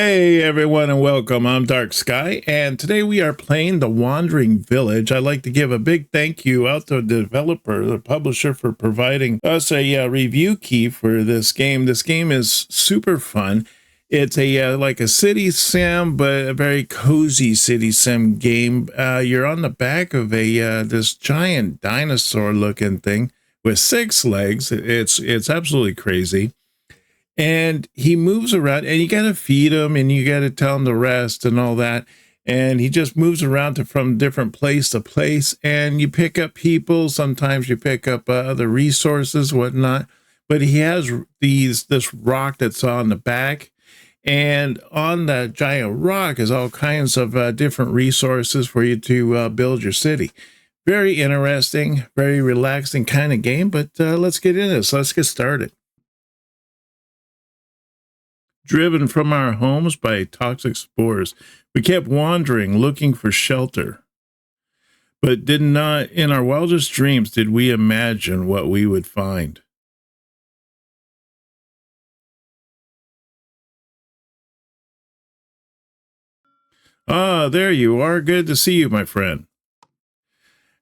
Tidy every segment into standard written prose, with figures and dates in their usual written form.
Hey everyone and welcome. I'm Dark Sky and today we are playing The Wandering Village. I'd like to give a big thank you out to the developer, the publisher, for providing us a review key for this game. This game is super fun. It's a like a city sim, but a very cozy city sim game. You're on the back of a this giant dinosaur looking thing with 6 legs. It's absolutely crazy. And he moves around and you got to feed him and you got to tell him to rest and all that. And he just moves around from different place to place, and you pick up people. Sometimes you pick up other resources, whatnot. But he has this rock that's on the back, and on that giant rock is all kinds of different resources for you to build your city. Very interesting, very relaxing kind of game. But let's get into this. Let's get started. Driven from our homes by toxic spores, we kept wandering, looking for shelter. But did not, in our wildest dreams, did we imagine what we would find. Ah, there you are. Good to see you, my friend.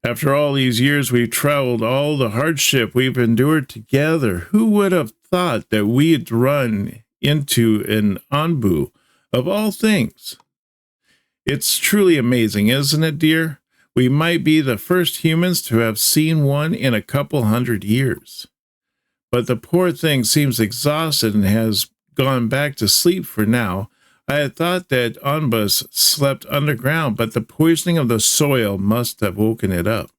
After all these years we've traveled, all the hardship we've endured together, who would have thought that we'd run into an Anbu of all things? It's truly amazing, isn't it, dear? We might be the first humans to have seen one in a couple hundred years. But the poor thing seems exhausted and has gone back to sleep for now. I had thought that Anbus slept underground, but the poisoning of the soil must have woken it up.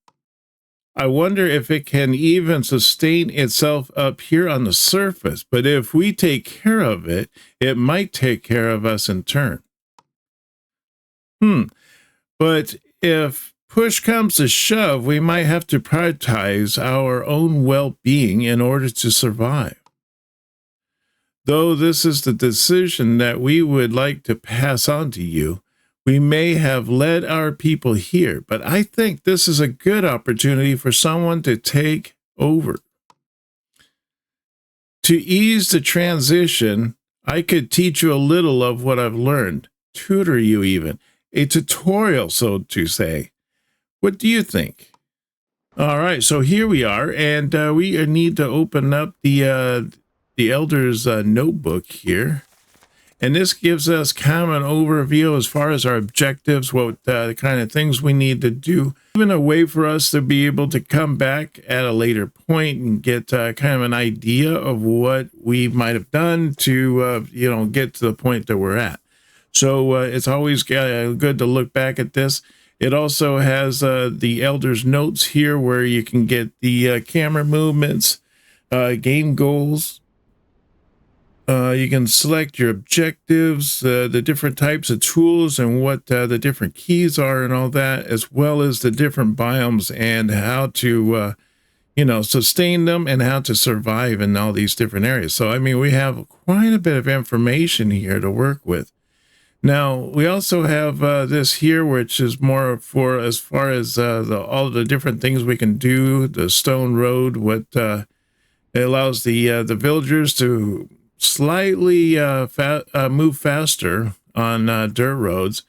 I wonder if it can even sustain itself up here on the surface, but if we take care of it, it might take care of us in turn. But if push comes to shove, we might have to prioritize our own well-being in order to survive. Though this is the decision that we would like to pass on to you, we may have led our people here, but I think this is a good opportunity for someone to take over. To ease the transition, I could teach you a little of what I've learned, tutor you even, a tutorial, so to say. What do you think? All right, so here we are, and we need to open up the Elder's notebook here. And this gives us kind of an overview as far as our objectives, what kind of things we need to do, even a way for us to be able to come back at a later point and get kind of an idea of what we might have done to, get to the point that we're at. So it's always good to look back at this. It also has the Elder's notes here where you can get the camera movements, game goals. You can select your objectives, the different types of tools and what the different keys are and all that, as well as the different biomes and how to, sustain them and how to survive in all these different areas. So, I mean, we have quite a bit of information here to work with. Now, we also have this here, which is more for as far as all the different things we can do, the stone road, what it allows the villagers to slightly move faster on dirt roads,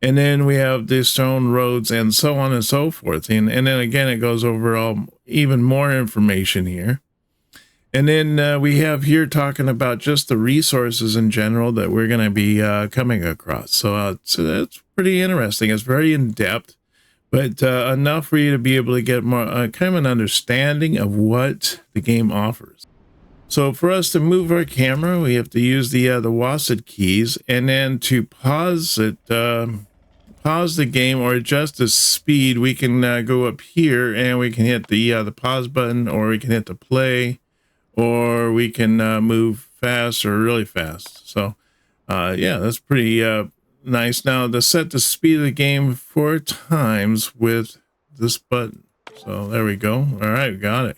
and then we have the stone roads and so on and so forth, and then again it goes over even more information here. And then we have here talking about just the resources in general that we're going to be coming across. So that's pretty interesting. It's very in-depth, but enough for you to be able to get more kind of an understanding of what the game offers. So for us to move our camera, we have to use the WASD keys, and then to pause it, pause the game or adjust the speed, we can go up here and we can hit the pause button, or we can hit the play, or we can move fast or really fast. So yeah, that's pretty nice. Now to set the speed of the game 4 times with this button. So there we go. All right, got it.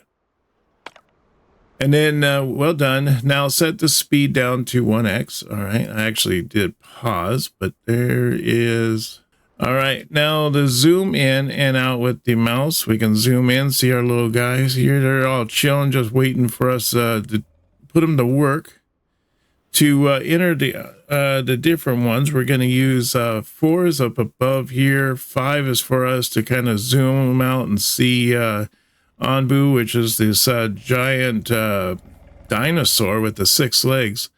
And then, well done. Now set the speed down to 1x. All right, I actually did pause, but there is. All right, now to zoom in and out with the mouse, we can zoom in, see our little guys here. They're all chilling, just waiting for us to put them to work. To enter the different ones, we're going to use 4 is up above here. 5 is for us to kind of zoom out and see Anbu, which is this giant dinosaur with the 6 legs.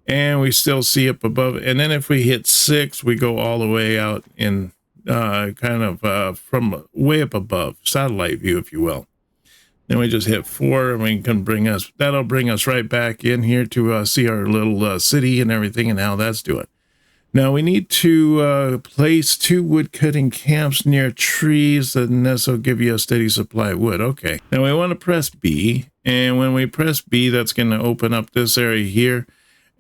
And we still see up above. And then if we hit 6, we go all the way out in kind of from way up above, satellite view, if you will. Then we just hit 4 and we can that'll bring us right back in here to see our little city and everything and how that's doing. Now we need to place 2 wood cutting camps near trees, and this will give you a steady supply of wood. Okay. Now we want to press B, and when we press B, that's going to open up this area here.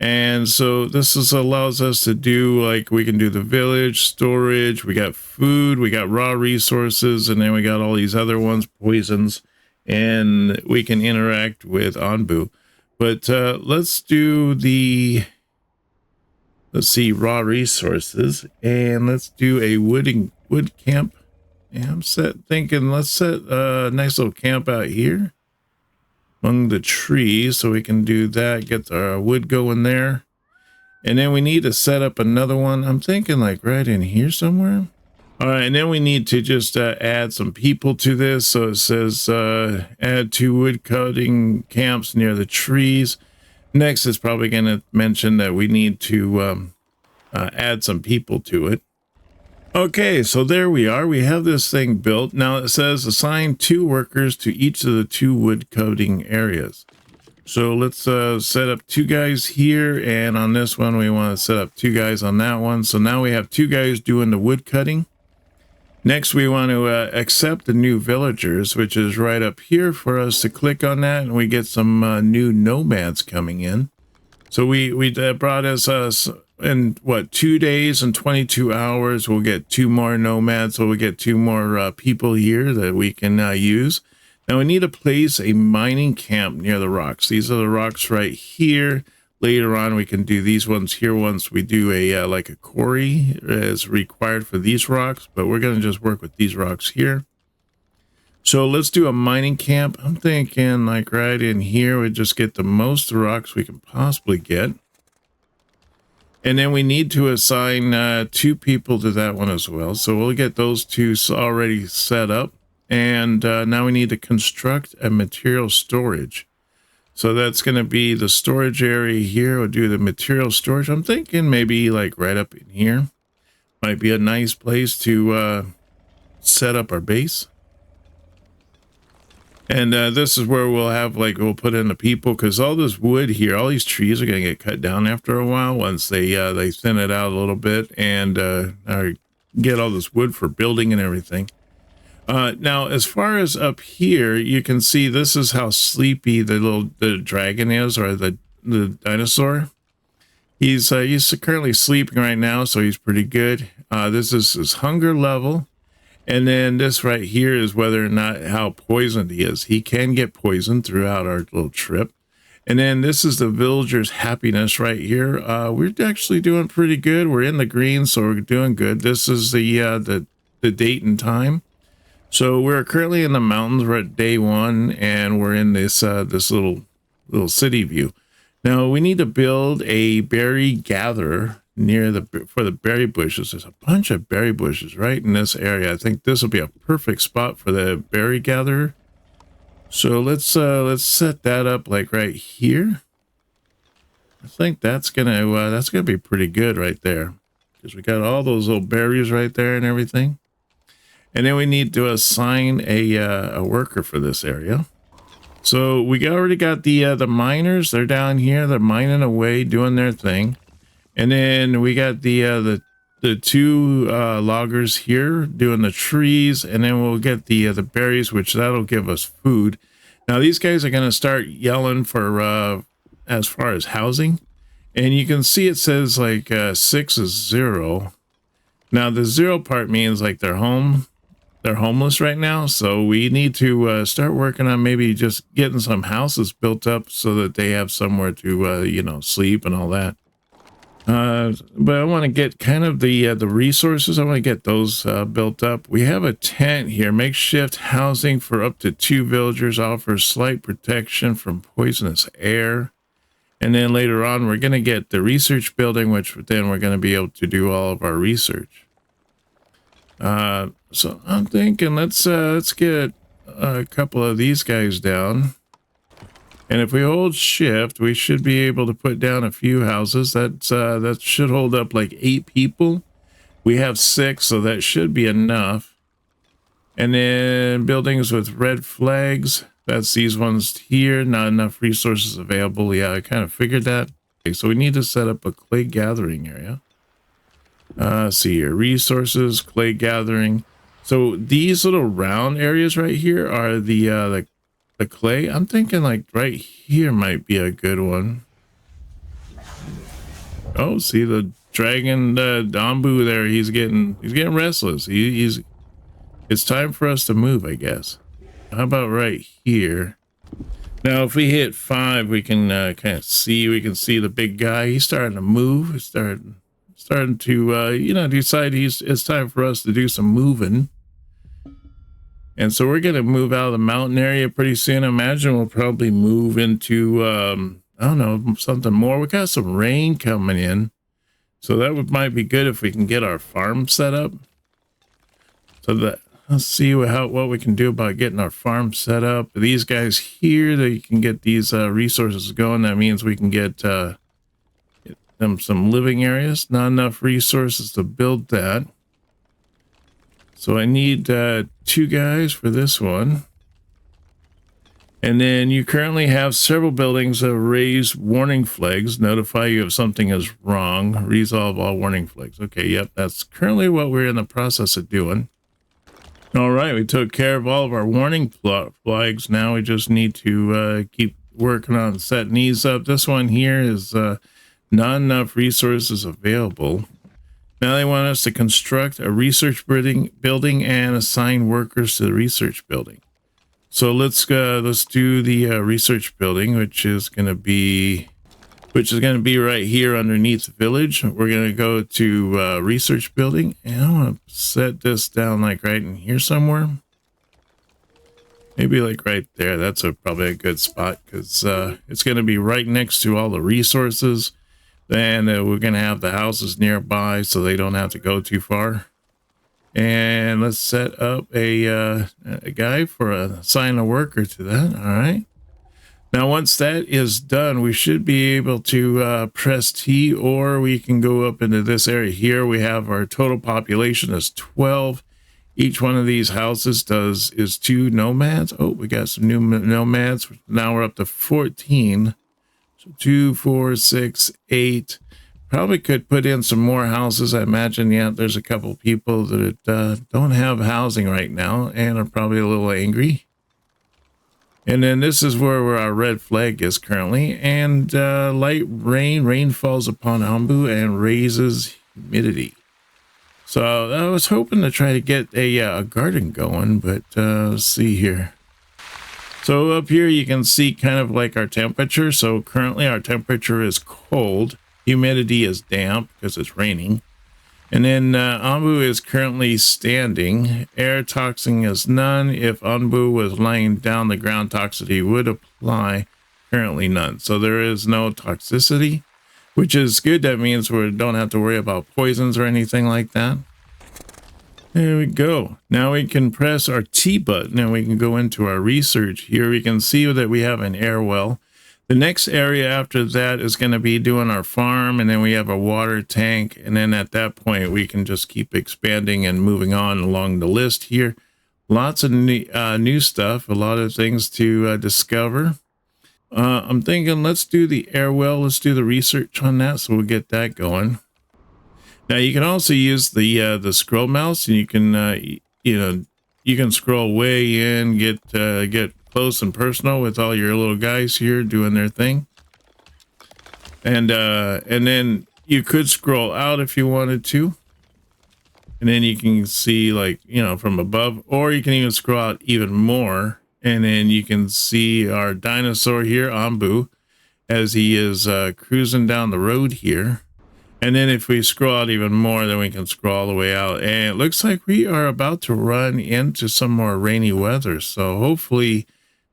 And so this allows us to do, like, we can do the village, storage, we got food, we got raw resources, and then we got all these other ones, poisons. And we can interact with Anbu. But let's do raw resources, and let's do a wood camp. And I'm thinking let's set a nice little camp out here among the trees, so we can do that, get our wood going there. And then we need to set up another one. I'm thinking like right in here somewhere. All right, and then we need to just add some people to this. So it says add 2 wood cutting camps near the trees. Next, it's probably going to mention that we need to add some people to it. Okay, so there we are. We have this thing built. Now it says assign 2 workers to each of the 2 wood cutting areas. So let's set up 2 guys here, and on this one we want to set up 2 guys on that one. So now we have 2 guys doing the wood cutting. Next, we want to accept the new villagers, which is right up here for us to click on that, and we get some new nomads coming in. So we brought us in what, 2 days and 22 hours, we'll get 2 more nomads, so we'll get 2 more people here that we can use. Now we need to place a mining camp near the rocks. These are the rocks right here. Later on, we can do these ones here once we do a like a quarry as required for these rocks, but we're going to just work with these rocks here. So let's do a mining camp. I'm thinking like right in here, we just get the most rocks we can possibly get. And then we need to assign 2 people to that one as well. So we'll get those 2 already set up. And now we need to construct a material storage. So that's going to be the storage area here. We'll do the material storage. I'm thinking maybe like right up in here. Might be a nice place to set up our base. And this is where we'll have, like, we'll put in the people, because all this wood here, all these trees are going to get cut down after a while once they thin it out a little bit and get all this wood for building and everything. Now, as far as up here, you can see this is how sleepy the dragon is, or the dinosaur. He's currently sleeping right now, so he's pretty good. This is his hunger level. And then this right here is whether or not how poisoned he is. He can get poisoned throughout our little trip. And then this is the villager's happiness right here. We're actually doing pretty good. We're in the green, so we're doing good. This is the date and time. So we're currently in the mountains. We're at day 1, and we're in this this little city view. Now we need to build a berry gatherer for the berry bushes. There's a bunch of berry bushes right in this area. I think this will be a perfect spot for the berry gatherer. So let's set that up like right here. I think that's gonna be pretty good right there, because we got all those little berries right there and everything. And then we need to assign a worker for this area. So we already got the miners. They're down here. They're mining away, doing their thing. And then we got the 2 loggers here doing the trees. And then we'll get the berries, which that'll give us food. Now these guys are going to start yelling for as far as housing. And you can see it says like 6 is 0. Now the 0 part means like they're homeless right now, so we need to start working on maybe just getting some houses built up so that they have somewhere to sleep and all that. But I want to get kind of the resources. I want to get those built up. We have a tent here. Makeshift housing for up to 2 villagers, offers slight protection from poisonous air. And then later on, we're going to get the research building, which then we're going to be able to do all of our research. So I'm thinking let's get a couple of these guys down. And if we hold shift, we should be able to put down a few houses. That should hold up like 8 people. We have 6, so that should be enough. And then buildings with red flags. That's these ones here. Not enough resources available. Yeah, I kind of figured that. Okay, so we need to set up a clay gathering area. See here, resources, clay gathering. So these little round areas right here are the clay. I'm thinking like right here might be a good one. Oh, see the dragon, Dambu there. He's getting restless. It's time for us to move, I guess. How about right here? Now, if we hit 5, we can kind of see. We can see the big guy. He's starting to move. He's starting to decide it's time for us to do some moving. And so we're gonna move out of the mountain area pretty soon. I imagine we'll probably move into I don't know, something more. We got some rain coming in, so that might be good if we can get our farm set up. So that let's see what we can do about getting our farm set up. These guys here, they can get these resources going. That means we can get them some living areas. Not enough resources to build that. So I need 2 guys for this one. And then you currently have several buildings that raise warning flags. Notify you if something is wrong. Resolve all warning flags. Okay, yep, that's currently what we're in the process of doing. All right, we took care of all of our warning flags. Now we just need to keep working on setting these up. This one here is not enough resources available. Now they want us to construct a research building and assign workers to the research building. So let's do the research building, which is going to be right here underneath the village. We're going to go to research building, and I want to set this down like right in here somewhere. Maybe like right there. That's probably a good spot because it's going to be right next to all the resources. And we're going to have the houses nearby so they don't have to go too far. And let's set up a guy for assign a worker to that. All right. Now, once that is done, we should be able to press T, or we can go up into this area here. We have our total population is 12. Each one of these houses is 2 nomads. Oh, we got some new nomads. Now we're up to 14. So 2, 4, 6, 8. Probably could put in some more houses. I imagine, yeah, there's a couple people that don't have housing right now and are probably a little angry. And then this is where our red flag is currently. And light rain falls upon Ambu and raises humidity. So I was hoping to try to get a garden going, but let's see here. So up here you can see kind of like our temperature. So currently our temperature is cold. Humidity is damp because it's raining. And then Ambu is currently standing. Air toxin is none. If Ambu was lying down, the ground toxicity would apply. Currently none. So there is no toxicity, which is good. That means we don't have to worry about poisons or anything like that. There we go. Now we can press our T button and we can go into our research. Here we can see that we have an air well. The next area after that is going to be doing our farm, and then we have a water tank. And then at that point, we can just keep expanding and moving on along the list here. Lots of new stuff, a lot of things to discover. I'm thinking let's do the air well. Let's do the research on that, so we'll get that going. Now you can also use the scroll mouse, and you can you can scroll way in, get close and personal with all your little guys here doing their thing. And then you could scroll out if you wanted to. And then you can see, like, from above, or you can even scroll out even more. And then you can see our dinosaur here, Ambu, as he is cruising down the road here. And then if we scroll out even more, then we can scroll all the way out. And it looks like we are about to run into some more rainy weather. So hopefully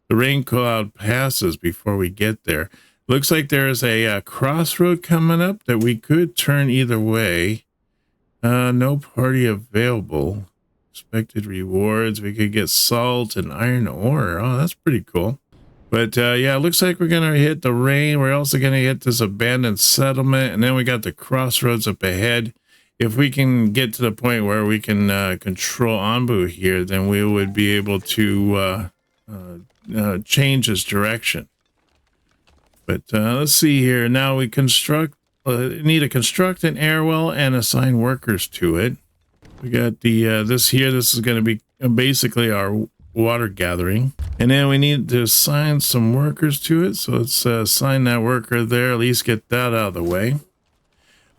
the rain cloud passes before we get there. Looks like there's a crossroad coming up that we could turn either way. No party available. Expected rewards. We could get salt and iron ore. Oh, that's pretty cool. But yeah, it looks like we're going to hit the rain. We're also going to hit this abandoned settlement. And then we got the crossroads up ahead. If we can get to the point where we can control Anbu here, then we would be able to change his direction. But let's see here. Now we need to construct an air well and assign workers to it. We got the this here. This is going to be basically our water gathering. And then we need to assign some workers to it. So let's assign that worker there. At least get that out of the way.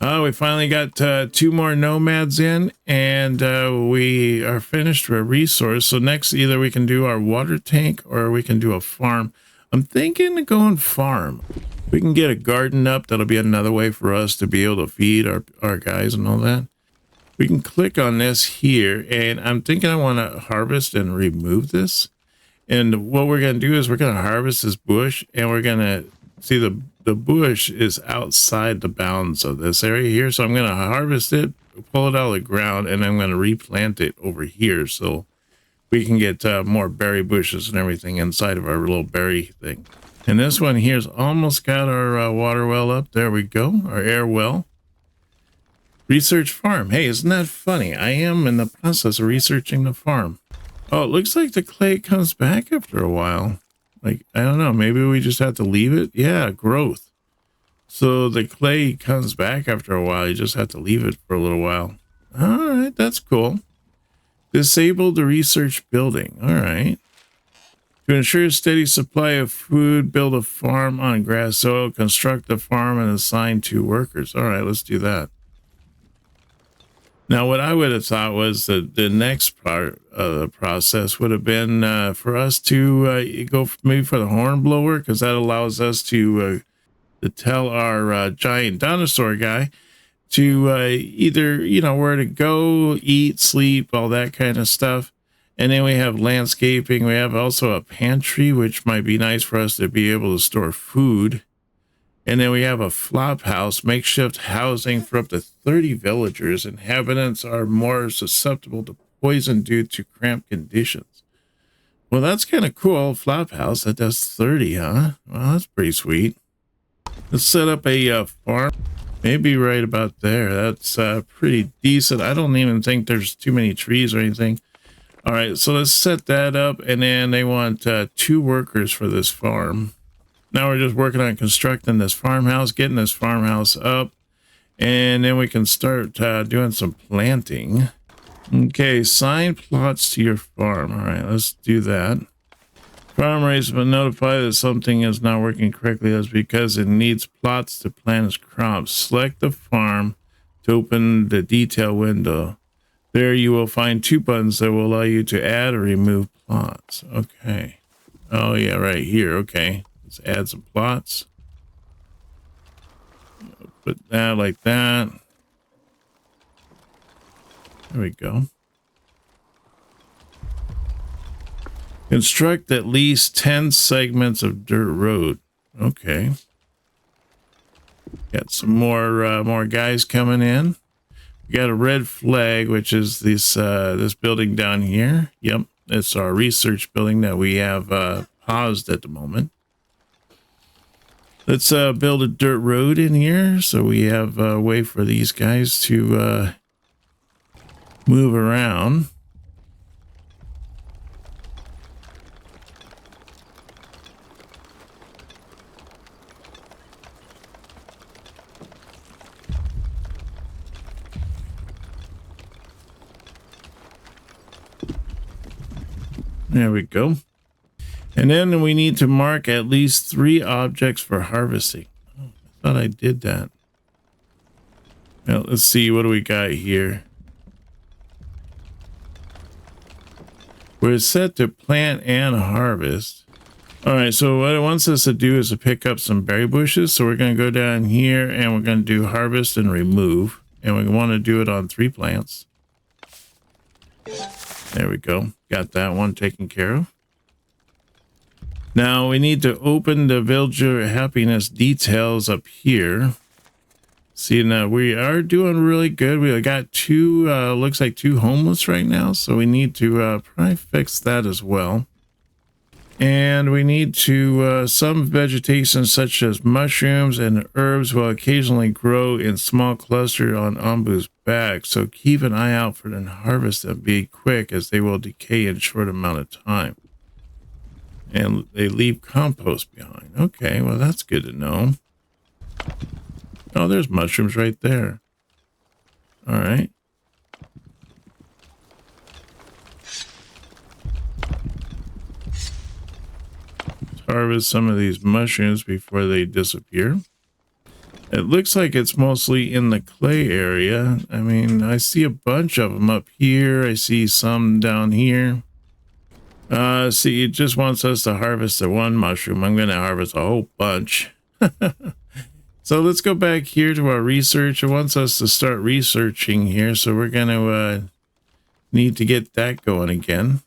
We finally got 2 more nomads in, and we are finished with a resource. So next, either we can do our water tank or we can do a farm. I'm thinking of going farm. We can get a garden up. That'll be another way for us to be able to feed our guys and all that. We can click on this here, and I'm thinking I want to harvest and remove this. And what we're going to do is we're going to harvest this bush, and we're going to see the bush is outside the bounds of this area here. So I'm going to harvest it, pull it out of the ground, and I'm going to replant it over here. So we can get more berry bushes and everything inside of our little berry thing. And this one here's almost got our water well up. There we go. Our air well. Research farm. Hey, isn't that funny? I am in the process of researching the farm. Oh, it looks like the clay comes back after a while. Like, I don't know, maybe we just have to leave it. Yeah, growth. So the clay comes back after a while. You just have to leave it for a little while. All right, that's cool. Disable the research building. All right. To ensure a steady supply of food, build a farm on grass soil, construct a farm, and assign 2 workers. All right, let's do that. Now, what I would have thought was that the next part of the process would have been for us to go maybe for the horn blower, because that allows us to tell our giant dinosaur guy to either, you know, where to go, eat, sleep, all that kind of stuff. And then we have landscaping. We have also a pantry, which might be nice for us to be able to store food. And then we have a flop house, makeshift housing for up to 30 villagers. Inhabitants are more susceptible to poison due to cramped conditions. Well, that's kind of cool. Flop house that does 30, huh? Well, that's pretty sweet. Let's set up a farm. Maybe right about there. That's pretty decent. I don't even think there's too many trees or anything. All right, so let's set that up. And then they want 2 workers for this farm. Now we're just working on constructing this farmhouse, getting this farmhouse up, and then we can start doing some planting. Okay, assign plots to your farm. All right, let's do that. Farmer has been notified that something is not working correctly. That's because it needs plots to plant its crops. Select the farm to open the detail window. There you will find 2 buttons that will allow you to add or remove plots. Okay. Oh, yeah, right here. Okay. Let's add some plots. Put that like that. There we go. Construct at least 10 segments of dirt road. Okay. Got some more guys coming in. We got a red flag, which is this building down here. Yep, it's our research building that we have paused at the moment. Let's build a dirt road in here so we have a way for these guys to move around. There we go. And then we need to mark at least 3 objects for harvesting. Oh, I thought I did that. Now, let's see, what do we got here? We're set to plant and harvest. All right, so what it wants us to do is to pick up some berry bushes. So we're going to go down here and we're going to do harvest and remove. And we want to do it on 3 plants. There we go. Got that one taken care of. Now we need to open the villager happiness details up here. See, now we are doing really good. We got two, looks like two homeless right now. So we need to probably fix that as well. And we need to, some vegetation such as mushrooms and herbs will occasionally grow in small clusters on Ombu's back. So keep an eye out for them and harvest them. Be quick as they will decay in a short amount of time. And they leave compost behind. Okay, well, that's good to know. Oh, there's mushrooms right there. All right. Let's harvest some of these mushrooms before they disappear. It looks like it's mostly in the clay area. I mean, I see a bunch of them up here. I see some down here. See, it just wants us to harvest the one mushroom. I'm going to harvest a whole bunch. So let's go back here to our research. It wants us to start researching here. So we're going to need to get that going again.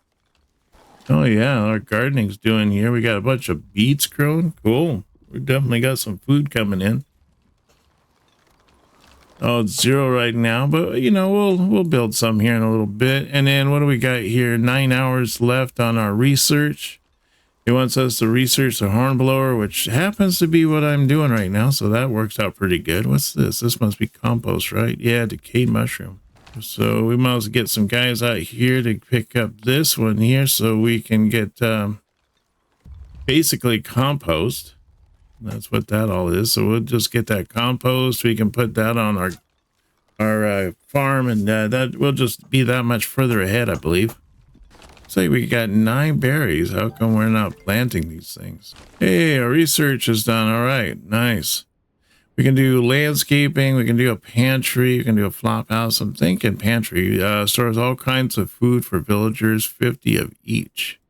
Oh, yeah, our gardening's doing here. We got a bunch of beets growing. Cool. We definitely got some food coming in. Oh, it's 0 right now, but you know, we'll build some here in a little bit. And then what do we got here? 9 hours left on our research. It wants us to research the hornblower, which happens to be what I'm doing right now, so that works out pretty good. What's this? This must be compost, right? Yeah, decayed mushroom. So we might as well get some guys out here to pick up this one here so we can get basically compost. That's what that all is. So we'll just get that compost. We can put that on our farm, and that will just be that much further ahead, I believe. Looks like we got 9 berries. How come we're not planting these things? Hey, our research is done. All right, nice. We can do landscaping. We can do a pantry. We can do a flop house. I'm thinking pantry stores all kinds of food for villagers, 50 of each.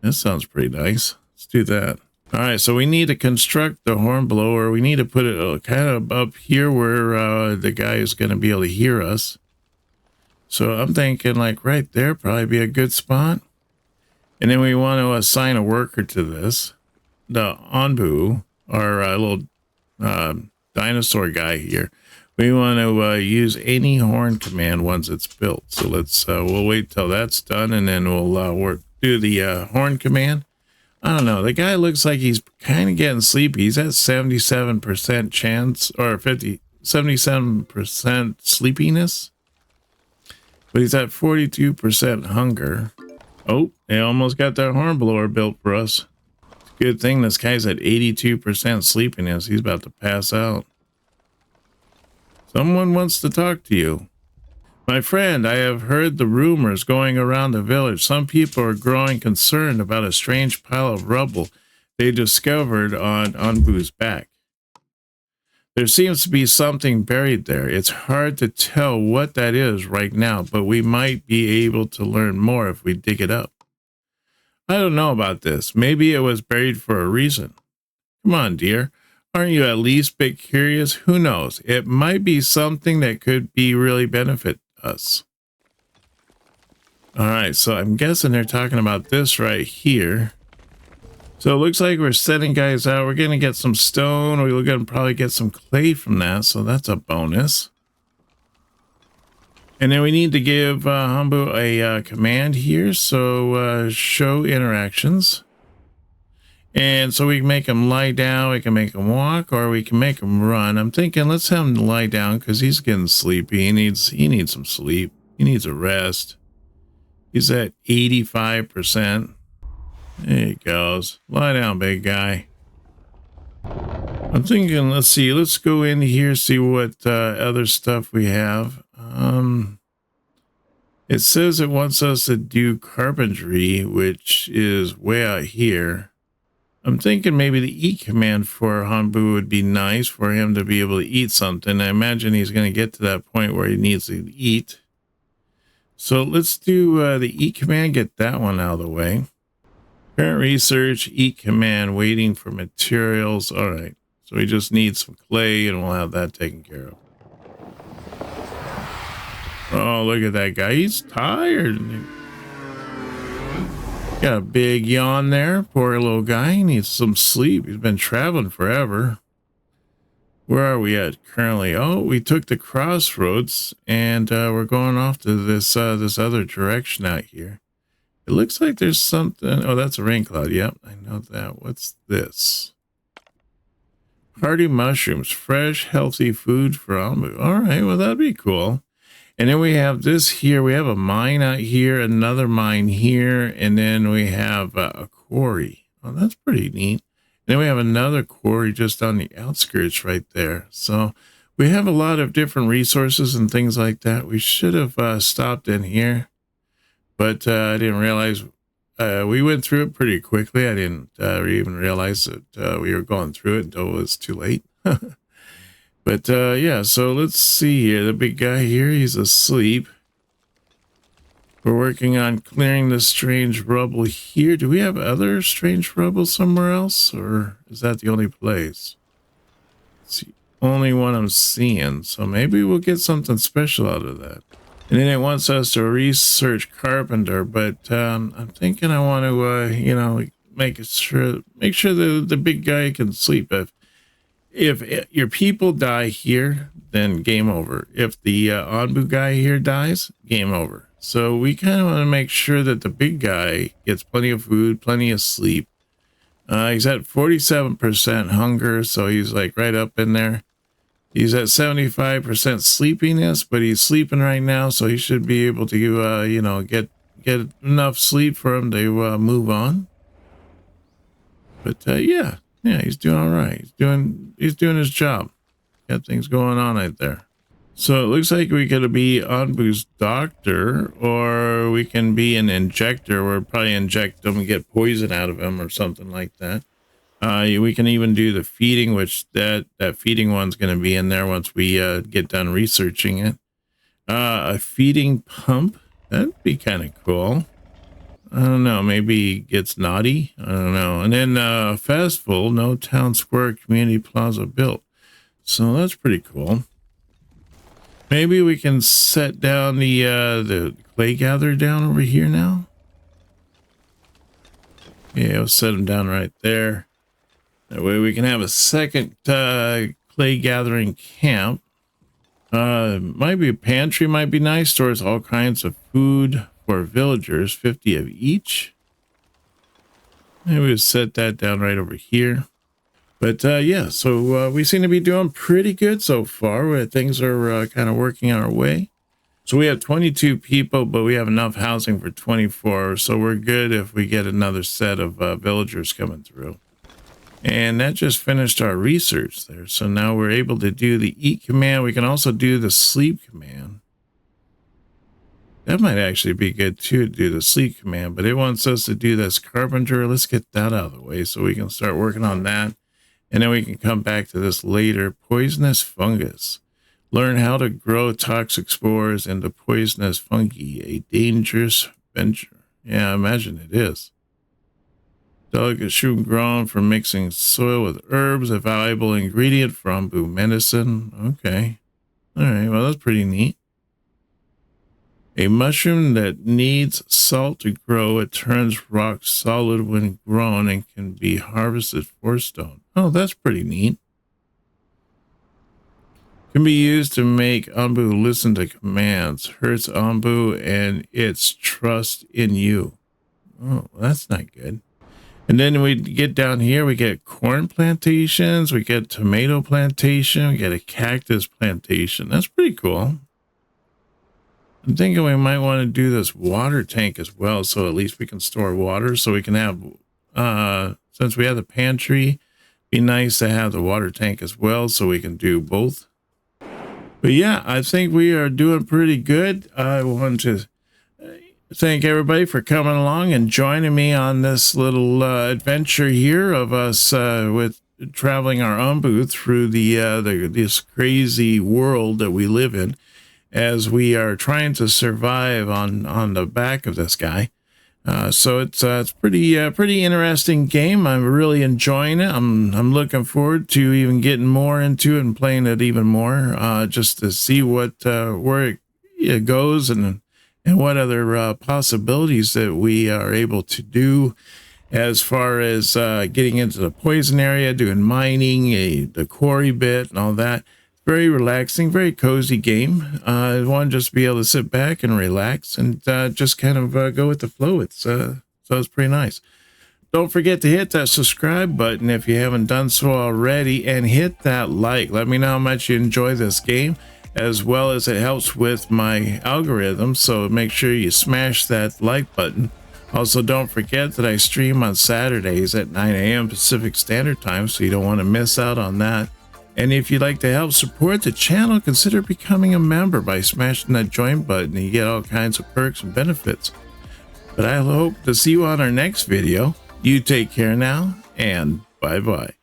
That sounds pretty nice. Let's do that. All right, so we need to construct the hornblower. We need to put it kind of up here where the guy is going to be able to hear us. So I'm thinking like right there probably be a good spot. And then we want to assign a worker to this. The Onbu, our little dinosaur guy here. We want to use any horn command once it's built. So let's we'll wait till that's done, and then we'll do the horn command. I don't know. The guy looks like he's kind of getting sleepy. He's at 77% chance, or 77% sleepiness. But he's at 42% hunger. Oh, they almost got that hornblower built for us. It's a good thing this guy's at 82% sleepiness. He's about to pass out. Someone wants to talk to you. My friend, I have heard the rumors going around the village. Some people are growing concerned about a strange pile of rubble they discovered on Onbu's back. There seems to be something buried there. It's hard to tell what that is right now, but we might be able to learn more if we dig it up. I don't know about this. Maybe it was buried for a reason. Come on, dear. Aren't you at least a bit curious? Who knows? It might be something that could be really benefit us. All right, so I'm guessing they're talking about this right here. So it looks like we're sending guys out. We're going to get some stone. We're going to probably get some clay from that, so that's a bonus. And then we need to give Hambu a command here. So show interactions. And so we can make him lie down, we can make him walk, or we can make him run. I'm thinking let's have him lie down because he's getting sleepy. He needs some sleep. He needs a rest. He's at 85%. There he goes. Lie down, big guy. I'm thinking, let's see. Let's go in here, see what other stuff we have. It says it wants us to do carpentry, which is way out here. I'm thinking maybe the eat command for Hanbu would be nice for him to be able to eat something. I imagine he's going to get to that point where he needs to eat. So let's do the eat command, get that one out of the way. Current research, eat command, waiting for materials. All right. So we just need some clay and we'll have that taken care of. Oh, look at that guy. He's tired. Got a big yawn there. Poor little guy. He needs some sleep. He's been traveling forever. Where are we at currently? Oh, we took the crossroads and we're going off to this other direction out here. It looks like there's something. Oh, that's a rain cloud. Yep, I know that. What's this? Hardy mushrooms, fresh, healthy food for Ambu. All right, well, that'd be cool. And then we have this here. We have a mine out here, another mine here, and then we have a quarry. Oh, that's pretty neat. And then we have another quarry just on the outskirts right there. So we have a lot of different resources and things like that. We should have stopped in here, but I didn't realize. We went through it pretty quickly. I didn't even realize that we were going through it until it was too late. But yeah, so let's see here. The big guy here, he's asleep. We're working on clearing the strange rubble here. Do we have other strange rubble somewhere else? Or is that the only place? It's the only one I'm seeing. So maybe we'll get something special out of that. And then it wants us to research carpenter, but I'm thinking I want to, make sure the big guy can sleep. If your people die here, then game over. If the Anbu guy here dies, game over. So we kind of want to make sure that the big guy gets plenty of food, plenty of sleep. He's at 47% hunger, so he's like right up in there. He's at 75% sleepiness, but he's sleeping right now, so he should be able to, get enough sleep for him to move on. But yeah, he's doing all right. He's doing his job. Got things going on right there. So it looks like we could be Anbu's doctor, or we can be an injector. We'll probably inject him and get poison out of him or something like that. We can even do the feeding, which that feeding one's going to be in there once we get done researching it. A feeding pump, that'd be kind of cool. I don't know, maybe he gets naughty. I don't know. And then festival, no town square community plaza built. So that's pretty cool. Maybe we can set down the clay gatherer down over here now. Yeah, we'll set him down right there. That way we can have a second clay gathering camp. Might be a pantry, might be nice. Stores all kinds of food for villagers, 50 of each. Maybe we'll set that down right over here. But yeah, so we seem to be doing pretty good so far. Where things are kind of working our way. So we have 22 people, but we have enough housing for 24. So we're good if we get another set of villagers coming through. And that just finished our research there. So now we're able to do the eat command. We can also do the sleep command. That might actually be good too, to do the sleep command. But it wants us to do this carpenter. Let's get that out of the way so we can start working on that. And then we can come back to this later. Poisonous fungus. Learn how to grow toxic spores into poisonous fungi. A dangerous venture. Yeah, I imagine it is. Delicate shoot grown from mixing soil with herbs, a valuable ingredient from bamboo medicine. Okay. All right, well, that's pretty neat. A mushroom that needs salt to grow. It turns rock solid when grown and can be harvested for stone. Oh, that's pretty neat. Can be used to make Ambu listen to commands. Hurts Ambu and its trust in you. Oh, that's not good. And then we get down here, we get corn plantations, we get tomato plantation, we get a cactus plantation. That's pretty cool. I'm thinking we might want to do this water tank as well, so at least we can store water, so we can have, since we have the pantry, be nice to have the water tank as well, so we can do both. But yeah, I think we are doing pretty good. I want to thank everybody for coming along and joining me on this little adventure here of us with traveling our Ambu through this crazy world that we live in, as we are trying to survive on the back of this guy. So it's pretty interesting game. I'm really enjoying it. I'm looking forward to even getting more into it and playing it even more, just to see where it goes and and what other possibilities that we are able to do as far as getting into the poison area, doing mining, the quarry bit, and all that. Very relaxing, very cozy game. I want to just be able to sit back and relax and just kind of go with the flow. So it's pretty nice. Don't forget to hit that subscribe button if you haven't done so already, and hit that like. Let me know how much you enjoy this game, as well as it helps with my algorithm. So make sure you smash that like button. Also, don't forget that I stream on Saturdays at 9 a.m. Pacific Standard Time, so you don't want to miss out on that. And if you'd like to help support the channel, consider becoming a member by smashing that join button, and you get all kinds of perks and benefits. But I hope to see you on our next video. You take care now, and bye-bye.